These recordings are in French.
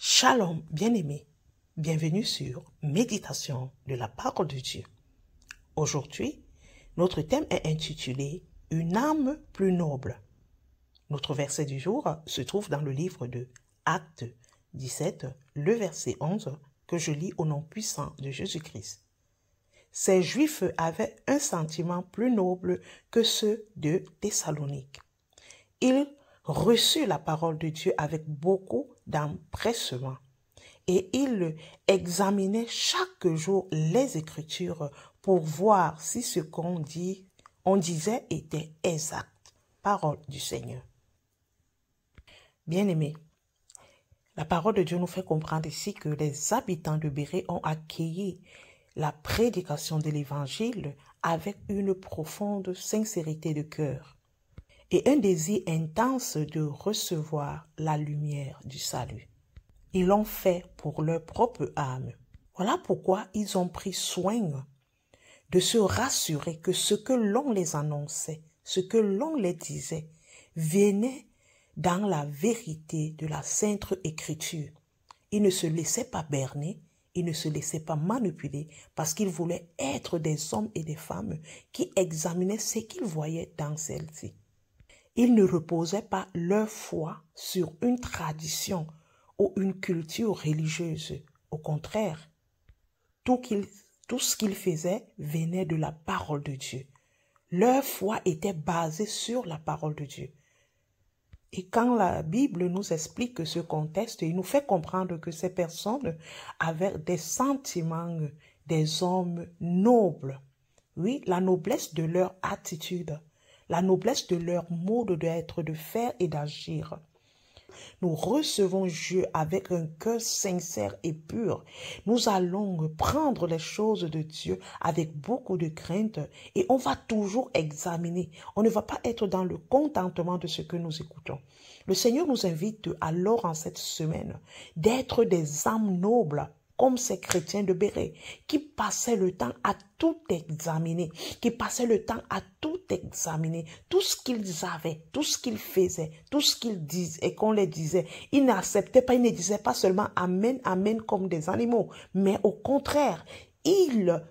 Shalom, bien-aimés, bienvenue sur Méditation de la parole de Dieu. Aujourd'hui, notre thème est intitulé « Une âme plus noble ». Notre verset du jour se trouve dans le livre de Actes 17, le verset 11, que je lis au nom puissant de Jésus-Christ. Ces Juifs avaient un sentiment plus noble que ceux de Thessalonique. Ils reçurent la parole de Dieu avec beaucoup d'empressement et ils examinaient chaque jour les Écritures pour voir si ce qu'on disait était exact. Parole du Seigneur. Bien-aimés, la parole de Dieu nous fait comprendre ici que les habitants de Bérée ont accueilli la prédication de l'Évangile avec une profonde sincérité de cœur et un désir intense de recevoir la lumière du salut. Ils l'ont fait pour leur propre âme. Voilà pourquoi ils ont pris soin de se rassurer que ce que l'on les annonçait, ce que l'on les disait, venait dans la vérité de la Sainte Écriture. Ils ne se laissaient pas berner, ils ne se laissaient pas manipuler parce qu'ils voulaient être des hommes et des femmes qui examinaient ce qu'ils voyaient dans celle-ci. Ils ne reposaient pas leur foi sur une tradition ou une culture religieuse. Au contraire, tout ce qu'ils faisaient venait de la parole de Dieu. Leur foi était basée sur la parole de Dieu. Et quand la Bible nous explique ce contexte, il nous fait comprendre que ces personnes avaient des sentiments des hommes nobles. Oui, la noblesse de leur attitude, la noblesse de leur mode d'être, de faire et d'agir. Nous recevons Dieu avec un cœur sincère et pur. Nous allons prendre les choses de Dieu avec beaucoup de crainte et on va toujours examiner. On ne va pas être dans le contentement de ce que nous écoutons. Le Seigneur nous invite alors en cette semaine d'être des âmes nobles, comme ces chrétiens de Bérée, qui passaient le temps à tout examiner, qui passaient le temps à tout examiner, tout ce qu'ils avaient, tout ce qu'ils faisaient, tout ce qu'ils disaient et qu'on les disait. Ils n'acceptaient pas, ils ne disaient pas seulement Amen, Amen comme des animaux, mais au contraire, ils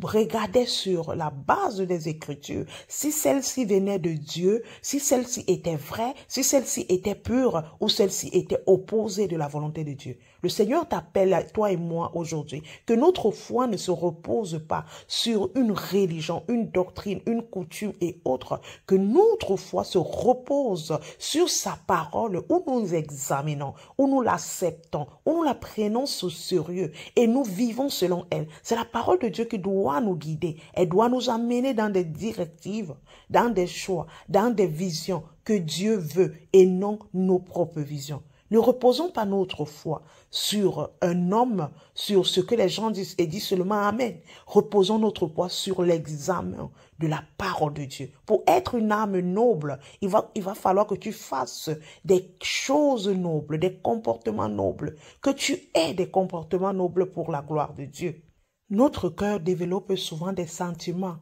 regardaient sur la base des Écritures, si celle-ci venait de Dieu, si celle-ci était vraie, si celle-ci était pure ou celle-ci était opposée de la volonté de Dieu. Le Seigneur t'appelle à toi et moi aujourd'hui que notre foi ne se repose pas sur une religion, une doctrine, une coutume et autres, que notre foi se repose sur sa parole où nous examinons, où nous l'acceptons, où nous la prenons au sérieux et nous vivons selon elle. C'est la parole de Dieu qui doit nous guider. Elle doit nous amener dans des directives, dans des choix, dans des visions que Dieu veut et non nos propres visions. Ne reposons pas notre foi sur un homme, sur ce que les gens disent et disent seulement Amen. Reposons notre foi sur l'examen de la parole de Dieu. Pour être une âme noble, il va falloir que tu fasses des choses nobles, des comportements nobles, que tu aies des comportements nobles pour la gloire de Dieu. Notre cœur développe souvent des sentiments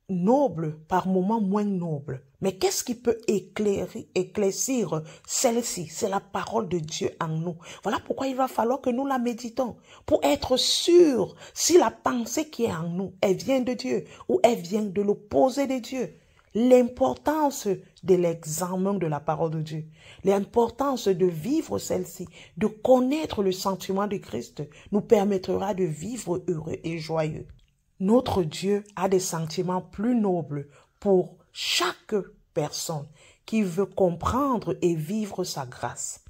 nobles, par moments moins nobles. Mais qu'est-ce qui peut éclaircir celle-ci? C'est la parole de Dieu en nous. Voilà pourquoi il va falloir que nous la méditons pour être sûr si la pensée qui est en nous, elle vient de Dieu ou elle vient de l'opposé de Dieu. L'importance de l'examen de la parole de Dieu, l'importance de vivre celle-ci, de connaître le sentiment de Christ nous permettra de vivre heureux et joyeux. Notre Dieu a des sentiments plus nobles pour chaque personne qui veut comprendre et vivre sa grâce.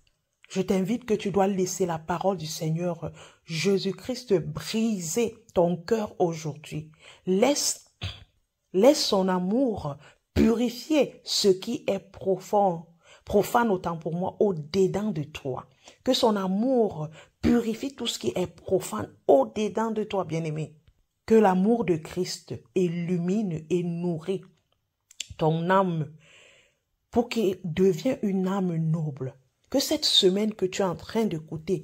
Je t'invite que tu dois laisser la parole du Seigneur Jésus-Christ briser ton cœur aujourd'hui. Laisse son amour purifier ce qui est profane autant pour moi, au-dedans de toi. Que son amour purifie tout ce qui est profane au-dedans de toi, bien-aimé. Que l'amour de Christ illumine et nourrit ton âme pour qu'elle devienne une âme noble. Que cette semaine que tu es en train d'écouter,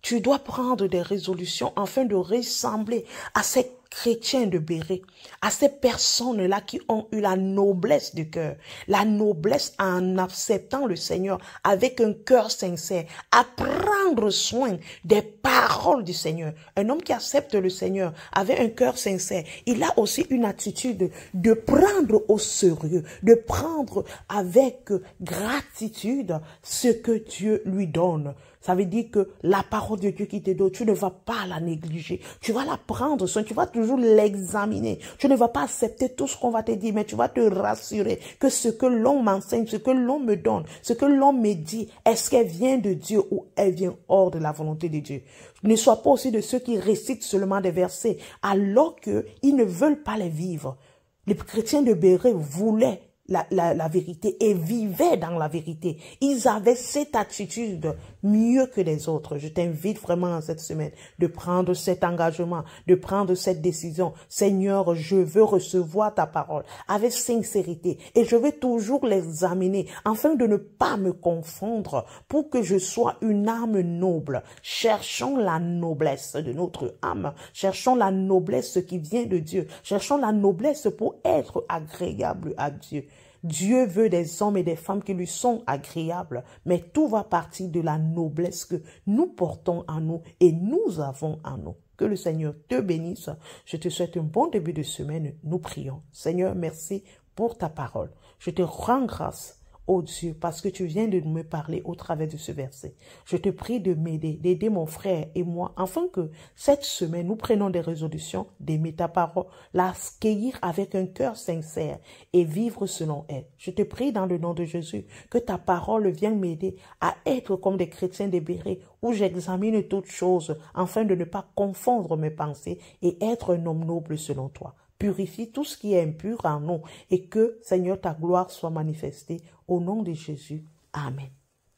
tu dois prendre des résolutions afin de ressembler à ces chrétiens de Béret, à ces personnes-là qui ont eu la noblesse du cœur, la noblesse en acceptant le Seigneur avec un cœur sincère, à prendre soin des paroles du Seigneur. Un homme qui accepte le Seigneur avec un cœur sincère, il a aussi une attitude de prendre au sérieux, de prendre avec gratitude ce que Dieu lui donne. Ça veut dire que la parole de Dieu qui te donne, tu ne vas pas la négliger. Tu vas la prendre soin, tu vas toujours l'examiner. Tu ne vas pas accepter tout ce qu'on va te dire, mais tu vas te rassurer que ce que l'on m'enseigne, ce que l'on me donne, ce que l'on me dit, est-ce qu'elle vient de Dieu ou elle vient hors de la volonté de Dieu? Ne sois pas aussi de ceux qui récitent seulement des versets alors qu'ils ne veulent pas les vivre. Les chrétiens de Béret voulaient la vérité et vivaient dans la vérité. Ils avaient cette attitude mieux que les autres. Je t'invite vraiment cette semaine de prendre cet engagement, de prendre cette décision. Seigneur, je veux recevoir ta parole avec sincérité et je vais toujours l'examiner afin de ne pas me confondre pour que je sois une âme noble. Cherchons la noblesse de notre âme. Cherchons la noblesse qui vient de Dieu. Cherchons la noblesse pour être agréable à Dieu. Dieu veut des hommes et des femmes qui lui sont agréables, mais tout va partir de la noblesse que nous portons en nous et nous avons en nous. Que le Seigneur te bénisse. Je te souhaite un bon début de semaine. Nous prions. Seigneur, merci pour ta parole. Je te rends grâce, oh Dieu, parce que tu viens de me parler au travers de ce verset. Je te prie de m'aider, d'aider mon frère et moi, afin que cette semaine, nous prenons des résolutions, d'aimer ta parole, la cueillir avec un cœur sincère et vivre selon elle. Je te prie dans le nom de Jésus que ta parole vienne m'aider à être comme des chrétiens de Béret, où j'examine toutes choses, afin de ne pas confondre mes pensées et être un homme noble selon toi. Purifie tout ce qui est impur en nous et que, Seigneur, ta gloire soit manifestée au nom de Jésus. Amen.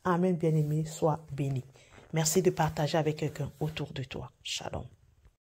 Amen, bien-aimé, sois béni. Merci de partager avec quelqu'un autour de toi. Shalom.